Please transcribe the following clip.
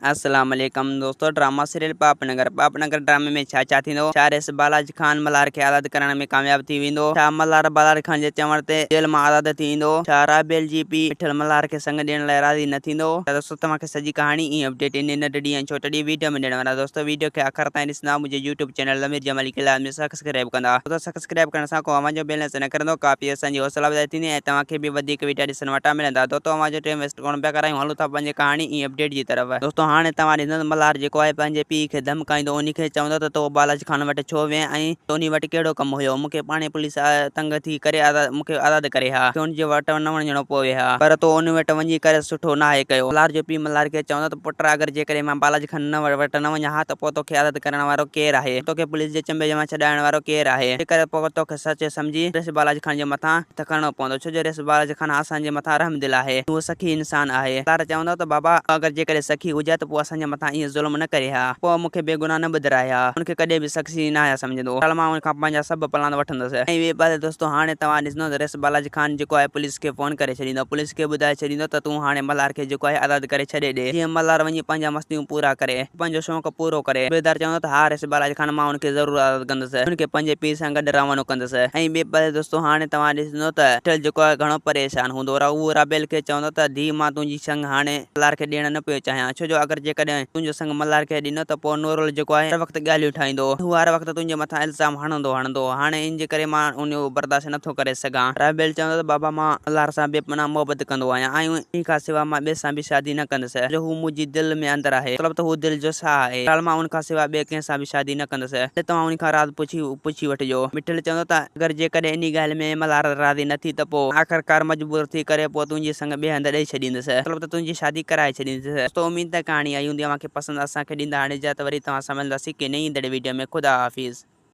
अस्सलाम वालेकुम दोस्तों। ड्रामा सीरियल पापनगर ड्रामे में छा थींदो। छा रेस बालाजी खान मल्हार खे आज़ाद करण में कामयाब थी वेंदो। छा मल्हार बालाजी खान जे चवण ते जेल मां आज़ाद थी वेंदो। छा राबेल जी पीउ मिठल मल्हार खे संग ॾियण लाइ राज़ी न थींदो। त दोस्तों तव्हांखे सॼी कहाणी ई अपडेट इन नंढड़ी ऐं छोटड़ी वीडियो में ॾियण वारा। दोस्तों वीडियो खे आख़िर ताईं ॾिसंदा। मुंहिंजे यूट्यूब चैनल ज़मीर जमाली खे लाज़मी सब्सक्राइब कंदा। दोस्तों सब्सक्राइब करण सां को अवां जो बैलेंस न करंदो। काफ़ी असांजी हौसला अफ़ज़ाई थींदी ऐं तव्हांखे बि वधीक वीडियो ॾिसण वटां मिलंदा। दोस्तों अवां जो टाइम वेस्ट कोन पिया करायूं, हलूं था पंहिंजी कहाणी ई अपडेट जी तरफ़। दोस्तों हाणे तव्हां ॾिसंदो मल्हार जेको आहे पंहिंजे पीउ खे धमकाईंदो। उन खे चवंदो त तो बालाजी खान वटि छो विया ऐं उन वटि कहिड़ो कमु हुयो। मूंखे पाणे पुलिस तंग थी करे मूंखे आज़ाद करे हा, उनजे वटि न वञिणो पवे हा, पर तो उन वटि वञी करे सुठो न आहे कयो। मल्हार जो पीउ मल्हार खे चवंदो त पुट अगरि जेकॾहिं मां बालाजी खान वटि न वञा हा त पोइ तोखे आज़ाद करण वारो केरु आहे, तोखे पुलिस जे चंबे मां छॾाइण वारो केरु आहे। जेकर पोइ तोखे सच सम्झी रेस बालाजी खान जे मथां त करणो पवंदो, छो जो रेस बालाजी खान असांजे मथां रहमदिल आहे, उहो सखी इंसान आहे। मल्हार चवंदो त बाबा अगरि जेकॾहिं सखी हुजे त पोइ असांजे मथां ईअं ज़ुल्म न करे हा, पोइ मूंखे बेगुनाह न ॿुधाए हा, उनखे कॾहिं बि सख़्सी न आया सम्झंदो। कल मां उन खां पंहिंजा सभु प्लान वठंदुसि। ऐं ॿिए पासे दोस्तों हाणे तव्हां ॾिसंदो त रेस बालाजी खान जेको आहे पुलिस खे फोन करे छॾींदो। पुलिस खे ॿुधाए छॾींदो त तूं हाणे मल्हार खे जेको आहे आज़ाद करे छॾे ॾे, जीअं मल्हार वञी पंहिंजा मस्तियूं पूरा करे, पंहिंजो शौक़ु पूरो करे। सूबेदार चवंदो त हा रेस बालाजी खान मां उनखे ज़रूरु आज़ाद कंदुसि, उनखे पंहिंजे पीउ सां गॾु रवानो कंदुसि। ऐं ॿिए पासे दोस्तों हाणे तव्हां ॾिसंदो त मिठल जेको आहे घणो परेशान हूंदो। उहो राबेल खे चवंदो त धीउ मां तुंहिंजी संग हाणे मल्हार खे ॾियण न पियो चाहियां, छो जो अगरि जेकॾहिं तुंहिंजो संग मल्हार खे ॾिनो त पोइ नूरुल जेको आहे हर वक़्तु ॻाल्हियूं ठाहींदो, हू हर वक़्तु तुंहिंजे मथां इल्ज़ाम हणंदो। हाणे इन जे करे मां उन बर्दाश्त नथो करे सघां। राबेल चवंदो त बाबा मां मल्हार सां बेपनाह मोहबत कंदो आहियां ऐं इन खां सवाइ मां ॿिए सां बि शादी न कंदुसि, जो हू मुंहिंजी दिलि में अंदरि आहे, मतिलबु त हू दिलि जो साह आहे। फ़िलहाल मां उन खां सवाइ ॿिए कंहिं सां बि शादी न कंदुसि, तव्हां उन खां राज़ पुछी वठिजो। मिठल चवंदो त अगरि जेकॾहिं इन ॻाल्हि में मल्हार राज़ी न थी त पोइ आख़िरकार मजबूर थी करे पोइ तुंहिंजे संग ॿिए हंधि ॾेई छॾींदुसि, मतिलबु त तुंहिंजी शादी कराए छॾींदुसि। तो उम्मीद त कहाणी आई हूंदी, अव्हांखे पसंदि। असांखे ॾींदा हाणे इजाज़त, वरी तव्हां सां मिलंदासीं के नई वीडियो में। ख़ुदा हाफ़िज़।